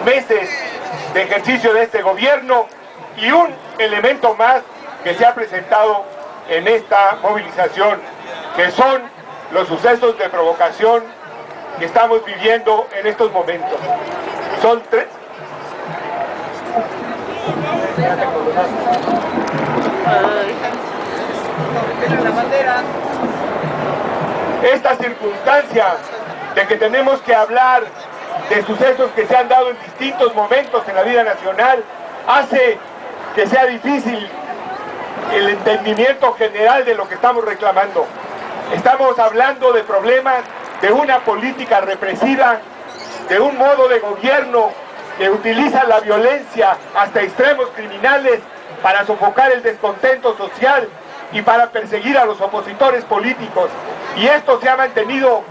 meses de ejercicio de este gobierno, y un elemento más que se ha presentado en esta movilización, que son los sucesos de provocación que estamos viviendo en estos momentos. Son tres. Esta circunstancia de que tenemos que hablar de sucesos que se han dado en distintos momentos en la vida nacional hace que sea difícil el entendimiento general de lo que estamos reclamando. Estamos hablando de problemas de una política represiva, de un modo de gobierno que utiliza la violencia hasta extremos criminales para sofocar el descontento social y para perseguir a los opositores políticos. Y esto se ha mantenido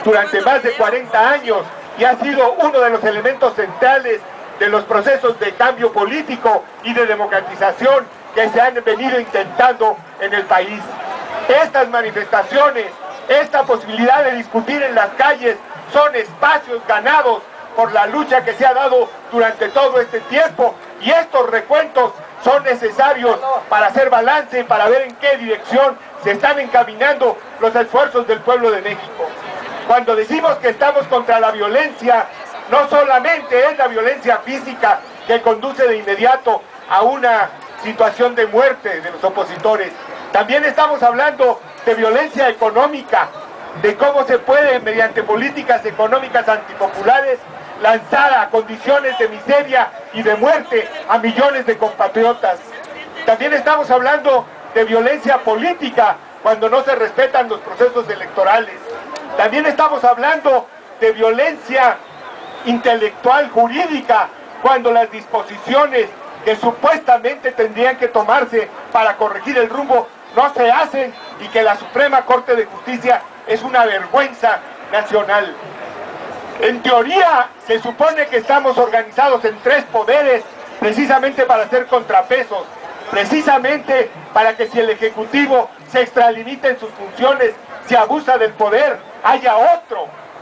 durante más de 40 años y ha sido uno de los elementos centrales de los procesos de cambio político y de democratización que se han venido intentando en el país. Estas manifestaciones, esta posibilidad de discutir en las calles, son espacios ganados por la lucha que se ha dado durante todo este tiempo, y estos recuentos son necesarios para hacer balance y para ver en qué dirección se están encaminando los esfuerzos del pueblo de México. Cuando decimos que estamos contra la violencia, no solamente es la violencia física que conduce de inmediato a una situación de muerte de los opositores. También estamos hablando de violencia económica, de cómo se puede, mediante políticas económicas antipopulares, lanzar a condiciones de miseria y de muerte a millones de compatriotas. También estamos hablando de violencia política cuando no se respetan los procesos electorales. También estamos hablando de violencia intelectual, jurídica, cuando las disposiciones que supuestamente tendrían que tomarse para corregir el rumbo no se hacen, y que la Suprema Corte de Justicia es una vergüenza nacional. En teoría se supone que estamos organizados en tres poderes precisamente para hacer contrapesos, precisamente para que si el Ejecutivo se extralimita en sus funciones, se abusa del poder, haya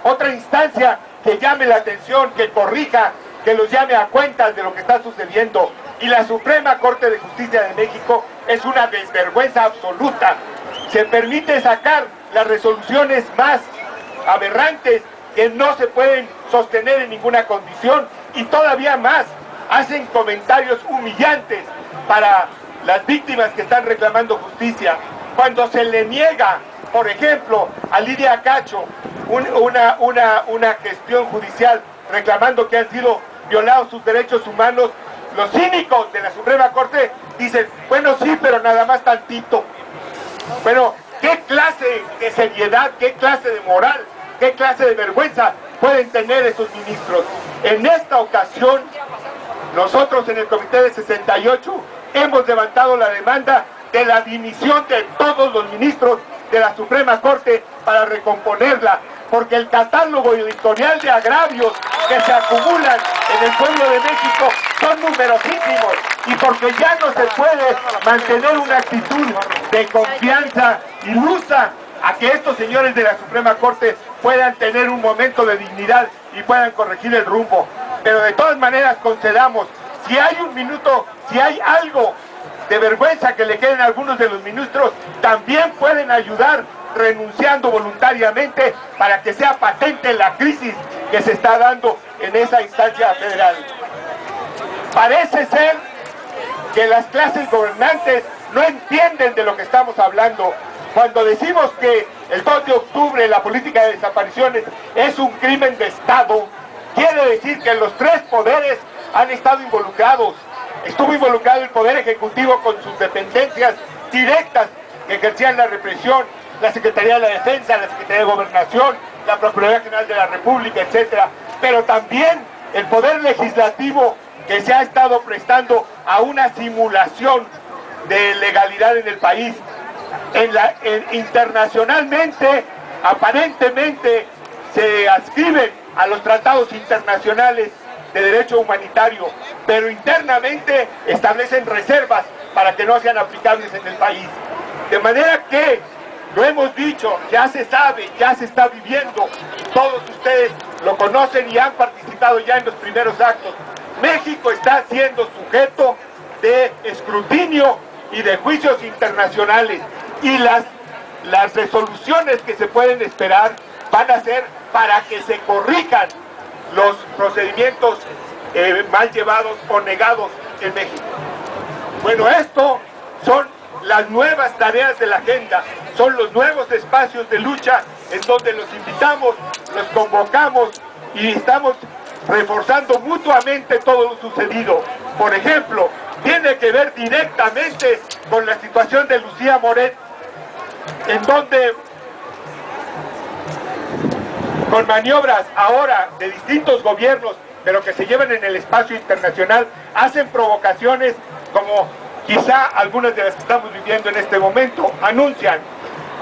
otra instancia que llame la atención, que corrija, que los llame a cuentas de lo que está sucediendo. Y la Suprema Corte de Justicia de México es una desvergüenza absoluta. Se permite sacar las resoluciones más aberrantes que no se pueden sostener en ninguna condición, y todavía más, hacen comentarios humillantes para las víctimas que están reclamando justicia. Cuando se le niega, por ejemplo, a Lidia Cacho una gestión judicial reclamando que han sido violados sus derechos humanos, los cínicos de la Suprema Corte dicen, bueno, sí, pero nada más tantito. Bueno, ¿qué clase de seriedad, qué clase de moral, qué clase de vergüenza pueden tener esos ministros? En esta ocasión, nosotros en el Comité de 68 hemos levantado la demanda de la dimisión de todos los ministros de la Suprema Corte para recomponerla, porque el catálogo y el historial de agravios que se acumulan en el pueblo de México son numerosísimos, y porque ya no se puede mantener una actitud de confianza ilusa a que estos señores de la Suprema Corte puedan tener un momento de dignidad y puedan corregir el rumbo. Pero de todas maneras concedamos, si hay un minuto, si hay algo de vergüenza que le queden a algunos de los ministros, también pueden ayudar renunciando voluntariamente para que sea patente la crisis que se está dando en esa instancia federal. Parece ser que las clases gobernantes no entienden de lo que estamos hablando. Cuando decimos que el 2 de octubre la política de desapariciones es un crimen de Estado, quiere decir que los tres poderes han estado involucrados. Estuvo involucrado el Poder Ejecutivo con sus dependencias directas que ejercían la represión, la Secretaría de la Defensa, la Secretaría de Gobernación, la Procuraduría General de la República, etcétera. Pero también el Poder Legislativo, que se ha estado prestando a una simulación de legalidad en el país. Internacionalmente, aparentemente, se adscriben a los tratados internacionales de derecho humanitario, pero internamente establecen reservas para que no sean aplicables en el país. De manera que, lo hemos dicho, ya se sabe, ya se está viviendo, todos ustedes lo conocen y han participado ya en los primeros actos. México está siendo sujeto de escrutinio y de juicios internacionales, y las resoluciones que se pueden esperar van a ser para que se corrijan los procedimientos mal llevados o negados en México. Bueno, esto son las nuevas tareas de la agenda, son los nuevos espacios de lucha en donde los invitamos, los convocamos y estamos reforzando mutuamente todo lo sucedido. Por ejemplo, tiene que ver directamente con la situación de Lucía Moret, en donde con maniobras ahora de distintos gobiernos, pero que se llevan en el espacio internacional, hacen provocaciones como quizá algunas de las que estamos viviendo en este momento. Anuncian: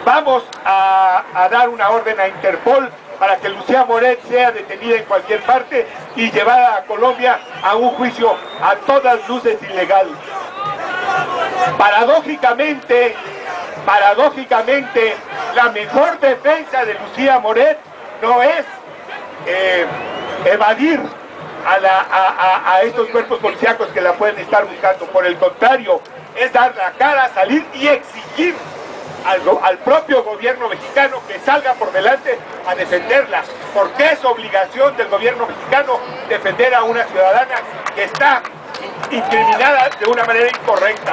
vamos a dar una orden a Interpol para que Lucía Moret sea detenida en cualquier parte y llevada a Colombia a un juicio a todas luces ilegal. Paradójicamente, la mejor defensa de Lucía Moret no es evadir a estos cuerpos policíacos que la pueden estar buscando. Por el contrario, es dar la cara, salir y exigir al propio gobierno mexicano que salga por delante a defenderla, porque es obligación del gobierno mexicano defender a una ciudadana que está incriminada de una manera incorrecta.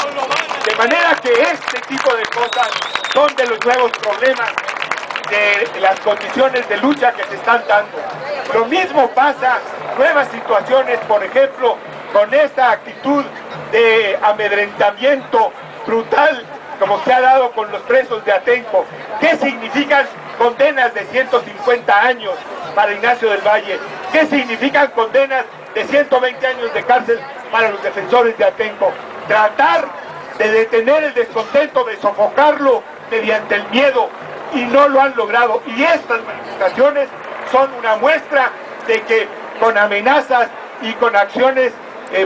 De manera que este tipo de cosas son de los nuevos problemas de las condiciones de lucha que se están dando. Lo mismo pasa, nuevas situaciones, por ejemplo, con esta actitud de amedrentamiento brutal como se ha dado con los presos de Atenco. ¿Qué significan condenas de 150 años para Ignacio del Valle? ¿Qué significan condenas de 120 años de cárcel para los defensores de Atenco? Tratar de detener el descontento, de sofocarlo mediante el miedo, y no lo han logrado. Y estas manifestaciones son una muestra de que con amenazas y con acciones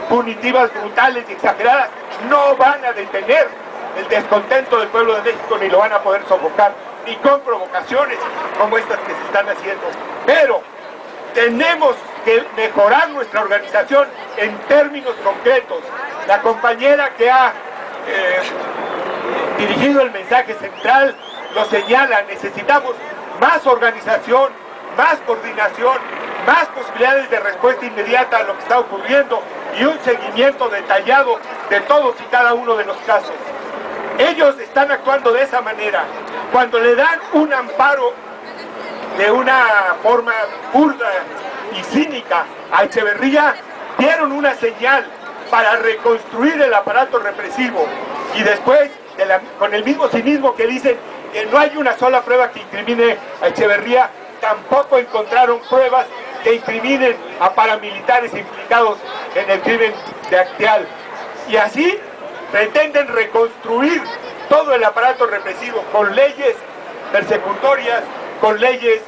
punitivas brutales y exageradas no van a detener el descontento del pueblo de México, ni lo van a poder sofocar, ni con provocaciones como estas que se están haciendo. Pero tenemos que mejorar nuestra organización en términos concretos. La compañera que ha dirigido el mensaje central lo señala: necesitamos más organización, más coordinación, más posibilidades de respuesta inmediata a lo que está ocurriendo y un seguimiento detallado de todos y cada uno de los casos. Ellos están actuando de esa manera. Cuando le dan un amparo de una forma burda y cínica a Echeverría, dieron una señal para reconstruir el aparato represivo, y después, con el mismo cinismo que dicen que no hay una sola prueba que incrimine a Echeverría, tampoco encontraron pruebas que incriminen a paramilitares implicados en el crimen de Acteal. Y así pretenden reconstruir todo el aparato represivo con leyes persecutorias, con leyes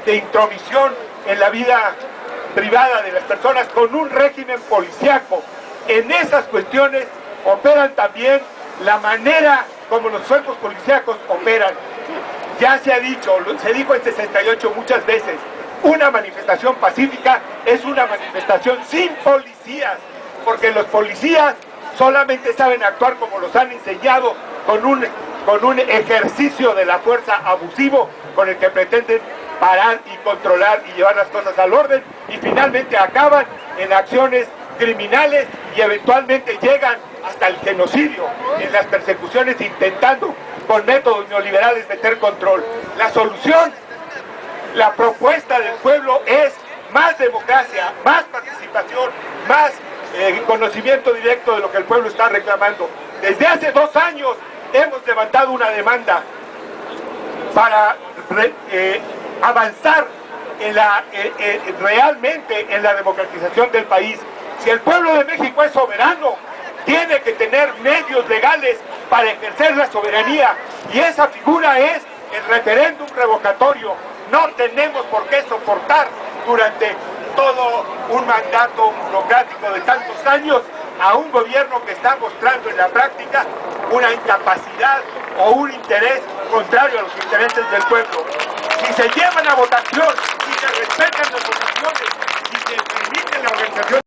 de intromisión en la vida privada de las personas, con un régimen policíaco. En esas cuestiones operan también la manera como los cuerpos policíacos operan. Ya se ha dicho, se dijo en 68 muchas veces: una manifestación pacífica es una manifestación sin policías, porque los policías solamente saben actuar como los han enseñado, con un ejercicio de la fuerza abusivo con el que pretenden parar y controlar y llevar las cosas al orden, y finalmente acaban en acciones criminales y eventualmente llegan hasta el genocidio en las persecuciones, intentando con métodos neoliberales meter control. La solución, la propuesta del pueblo es más democracia, más participación, más conocimiento directo de lo que el pueblo está reclamando. Desde hace 2 años hemos levantado una demanda para avanzar realmente en la democratización del país. Si el pueblo de México es soberano, tiene que tener medios legales para ejercer la soberanía, y esa figura es el referéndum revocatorio. No tenemos por qué soportar durante todo un mandato burocrático de tantos años a un gobierno que está mostrando en la práctica una incapacidad o un interés contrario a los intereses del pueblo. Si se llevan a votación y se respetan las votaciones y que permiten la organización